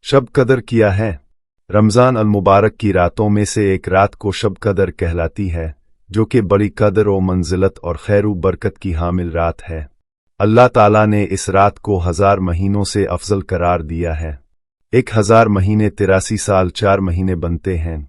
शब कदर किया है। रमज़ान अल मुबारक की रातों में से एक रात को शब कदर कहलाती है, जो कि बड़ी कदर व मंजिलत और खैर बरकत की हामिल रात है। अल्लाह ताला ने इस रात को 1000 महीनों से अफजल करार दिया है। 1000 महीने 83 साल 4 महीने बनते हैं,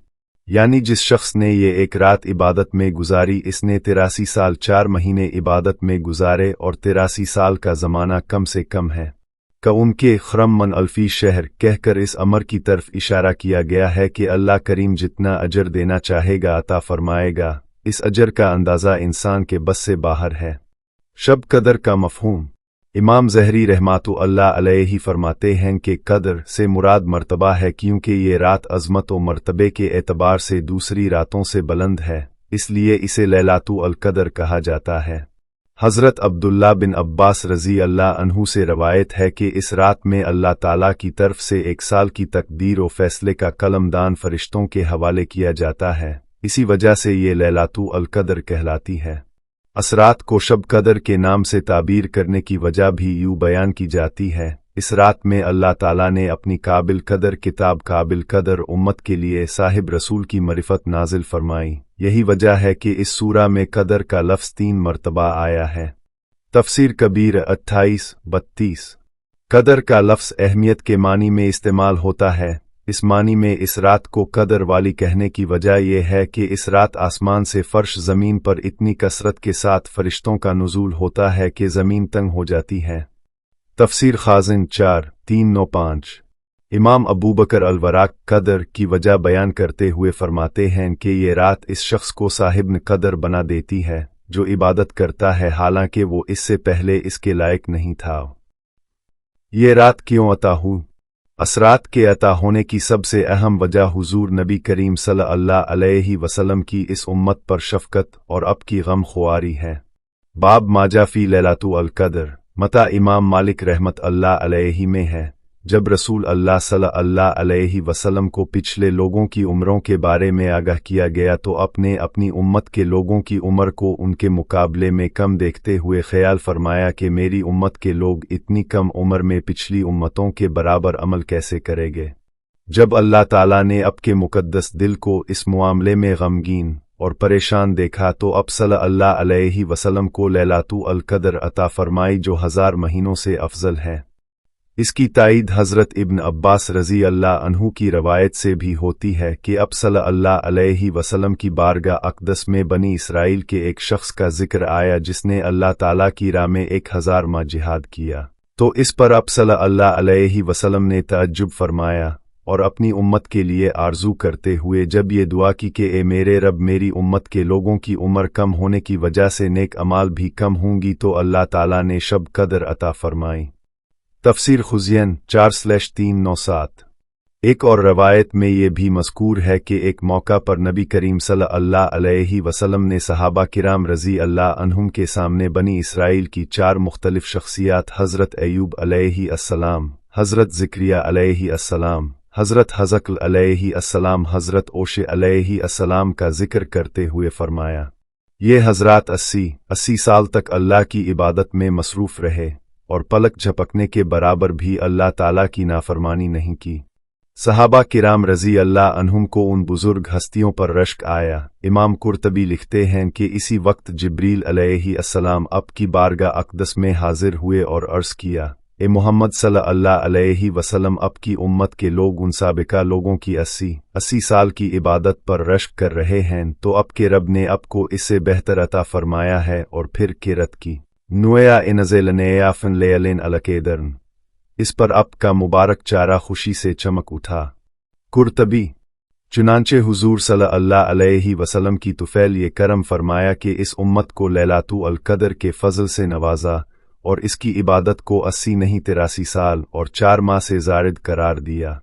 यानी जिस शख्स ने ये एक रात इबादत में गुजारी इसने 83 साल 4 महीने इबादत में गुजारे और 83 साल का ज़माना कम से कम है। का उनके खरम मन अल्फी शहर कहकर इस अमर की तरफ इशारा किया गया है कि अल्लाह करीम जितना अजर देना चाहेगा अता फरमाएगा। इस अजर का अंदाज़ा इंसान के बस से बाहर है। शब कदर का मफ़हूम इमाम ज़हरी रहमतुल्लाह अलैहि फरमाते हैं कि कदर से मुराद मर्तबा है, क्योंकि ये रात अज़मत व मर्तबे के एतबार से दूसरी रातों से बुलंद है, इसलिए इसे लैलातुल क़द्र कहा जाता है। हज़रत अब्दुल्ला बिन अब्बास रज़ी अल्लाह अन्हु से रवायत है कि इस रात में अल्लाह ताला की तरफ से 1 साल की तकदीर व फैसले का कलमदान फरिश्तों के हवाले किया जाता है, इसी वजह से ये लैलातुल क़द्र कहलाती है। इस रात को शब कदर के नाम से ताबीर करने की वजह भी यूँ बयान की जाती है। इस रात में अल्लाह ताला ने अपनी काबिल कदर किताब काबिल कदर उम्मत के लिए साहिब रसूल की मरिफत नाजिल फरमाई। यही वजह है कि इस सूरा में कदर का लफ्ज़ 3 मरतबा आया है। तफसीर कबीर 28-32। कदर का लफ्ज़ अहमियत के मानी में इस्तेमाल होता है। इस मानी में इस रात को कदर वाली कहने की वजह यह है कि इस रात आसमान से फर्श ज़मीन पर इतनी कसरत के साथ फरिश्तों का नुज़ूल होता है कि ज़मीन तंग हो जाती है। तफसीर खाजिन 4-395। इमाम अबू बकर अल-वराक कदर की वजह बयान करते हुए फरमाते हैं कि ये रात इस शख्स को साहिब कदर बना देती है जो इबादत करता है, हालांकि वो इससे पहले इसके लायक नहीं था। ये रात क्यों अता हुई? असरात के अता होने की सबसे अहम वजह हुजूर नबी करीम सल्लल्लाहु अलैहि वसल्लम की इस उम्मत पर शफ़क़त और अब की गम ख़ुआरी है। बाब माजा फ़ी लैलातुल क़द्र मता इमाम मालिक रहमत अल्लाह अलैहि में है, जब रसूल अल्लाह सल्लल्लाहु अलैहि वसल्लम को पिछले लोगों की उम्रों के बारे में आगाह किया गया तो अपने अपनी उम्मत के लोगों की उम्र को उनके मुकाबले में कम देखते हुए ख्याल फरमाया कि मेरी उम्मत के लोग इतनी कम उम्र में पिछली उम्मतों के बराबर अमल कैसे करेंगे। जब अल्लाह ताला ने आपके मुक़द्दस दिल को इस मामले में गमगीन और परेशान देखा तो अब सल्लल्लाहु अलैहि वसल्लम को लैलातुल क़द्र अता फरमाई, जो 1000 महीनों से अफजल है। इसकी तायीद हज़रत इब्न अब्बास रज़ी अल्लाह अन्हु की रवायत से भी होती है कि अब सल्लल्लाहु अलैहि वसल्लम की बारगाह अक़दस में बनी इसराइल के एक शख्स का जिक्र आया जिसने अल्लाह ताला की राह में 1000 माह जिहाद किया, तो इस पर अब सल्लल्लाहु अलैहि वसल्लम ने तअज्जुब फरमाया और अपनी उम्मत के लिए आरजू करते हुए जब ये दुआ की कि ए मेरे रब, मेरी उम्मत के लोगों की उम्र कम होने की वजह से नेक अमाल भी कम होंगी, तो अल्लाह ताला ने शब कदर अता फरमाई। तफसीर खुज़ियन 4-397। एक और रवायत में ये भी मज़कूर है कि एक मौका पर नबी करीम सल्लल्लाहु अलैहि वसल्लम ने सहाबा किराम रज़ी अल्लाह अन्हुम के सामने बनी इसराइल की 4 मुख्तलिफ शख्सियात हज़रत अय्यूब अलैहि अस्सलाम, हज़रत ज़िक्रिया अलैहि अस्सलाम, हज़रत हज़क़ल अलैहि अस्सलाम, हज़रत ओशे अलैहि अस्सलाम का जिक्र करते हुए फरमाया, ये हज़रात 80 साल तक अल्लाह की इबादत में मसरूफ़ रहे और पलक झपकने के बराबर भी अल्लाह ताला की नाफरमानी नहीं की। सहाबा किराम रज़ी अल्लाह अन्हुम को उन बुज़ुर्ग हस्तियों पर रश्क आया। इमाम कुर्तबी लिखते हैं कि इसी वक्त जिब्रील अलैहि अस्सलाम अब की बारगाह अक़दस में हाजिर हुए और अर्ज़ किया, ए मोहम्मद सल्लल्लाहु अलैहि वसल्लम, अब की उम्मत के लोग उन साबिका लोगों की 80 साल की इबादत पर रश्क कर रहे हैं, तो अब के रब ने अब को इससे बेहतर अता फरमाया है। और फिर किरत की नुया इनज़ेलनेयाफ़न लेयलिन अलकेदर्न, इस पर अब का मुबारक चारा खुशी से चमक उठा। कुर्तबी चुनांचे हुजूर सल्लल्लाहु अलैहि वसल्लम की तुफ़ैल ये करम फरमाया कि इस उम्मत को लैलातुल क़द्र के फ़ज़ल से नवाजा और इसकी इबादत को 80 नहीं 83 साल और 4 माह से ज़ायद करार दिया।